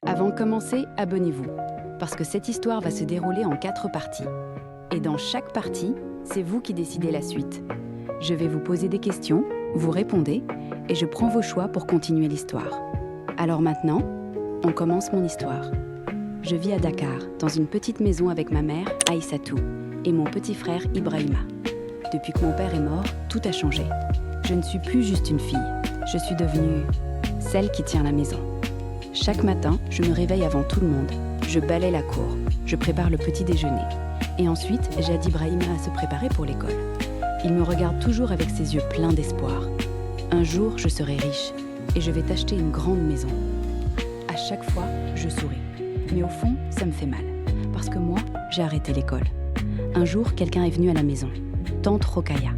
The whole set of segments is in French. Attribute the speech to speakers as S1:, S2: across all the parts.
S1: Avant de commencer, abonnez-vous, parce que cette histoire va se dérouler en 4 parties. Et dans chaque partie, c'est vous qui décidez la suite. Je vais vous poser des questions, vous répondez, et je prends vos choix pour continuer l'histoire. Alors maintenant, on commence mon histoire. Je vis à Dakar, dans une petite maison avec ma mère, Aïssatou, et mon petit frère Ibrahima. Depuis que mon père est mort, tout a changé. Je ne suis plus juste une fille, je suis devenue celle qui tient la maison. Chaque matin, je me réveille avant tout le monde. Je balaie la cour, je prépare le petit déjeuner. Et ensuite, j'aide Ibrahima à se préparer pour l'école. Il me regarde toujours avec ses yeux pleins d'espoir. Un jour, je serai riche et je vais t'acheter une grande maison. À chaque fois, je souris. Mais au fond, ça me fait mal. Parce que moi, j'ai arrêté l'école. Un jour, quelqu'un est venu à la maison. Tante Rokhaya.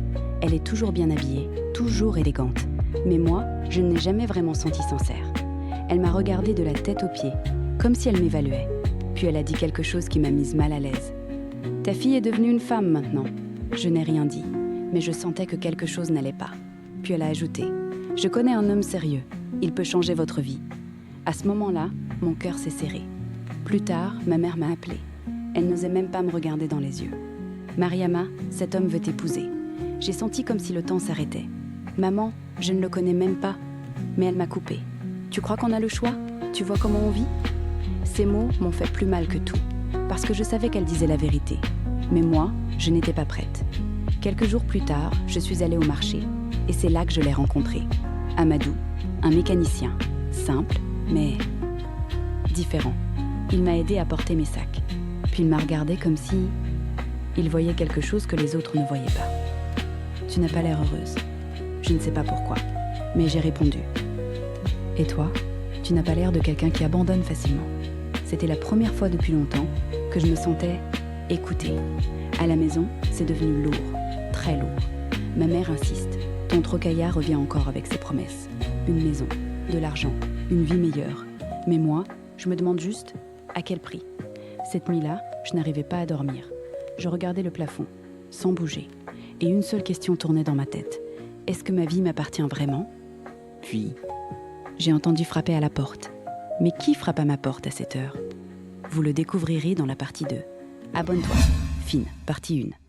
S1: Elle est toujours bien habillée, toujours élégante. Mais moi, je ne l'ai jamais vraiment sentie sincère. Elle m'a regardée de la tête aux pieds, comme si elle m'évaluait. Puis elle a dit quelque chose qui m'a mise mal à l'aise. « Ta fille est devenue une femme maintenant. » Je n'ai rien dit, mais je sentais que quelque chose n'allait pas. Puis elle a ajouté « Je connais un homme sérieux. Il peut changer votre vie. » À ce moment-là, mon cœur s'est serré. Plus tard, ma mère m'a appelée. Elle n'osait même pas me regarder dans les yeux. « Mariama, cet homme veut t'épouser. » J'ai senti comme si le temps s'arrêtait. « Maman, je ne le connais même pas. » Mais elle m'a coupée. « Tu crois qu'on a le choix? Tu vois comment on vit ?» Ces mots m'ont fait plus mal que tout, parce que je savais qu'elle disait la vérité. Mais moi, je n'étais pas prête. Quelques jours plus tard, je suis allée au marché, et c'est là que je l'ai rencontré. Amadou, un mécanicien, simple, mais différent. Il m'a aidé à porter mes sacs. Puis il m'a regardé comme si il voyait quelque chose que les autres ne voyaient pas. « Tu n'as pas l'air heureuse. » Je ne sais pas pourquoi, mais j'ai répondu. « Et toi, tu n'as pas l'air de quelqu'un qui abandonne facilement. » C'était la première fois depuis longtemps que je me sentais écoutée. À la maison, c'est devenu lourd, très lourd. Ma mère insiste. Tante Rokhaya revient encore avec ses promesses. Une maison, de l'argent, une vie meilleure. Mais moi, je me demande juste à quel prix. Cette nuit-là, je n'arrivais pas à dormir. Je regardais le plafond, sans bouger. Et une seule question tournait dans ma tête. Est-ce que ma vie m'appartient vraiment? Puis, j'ai entendu frapper à la porte. Mais qui frappe à ma porte à cette heure? Vous le découvrirez dans la partie 2. Abonne-toi. Fine, partie 1.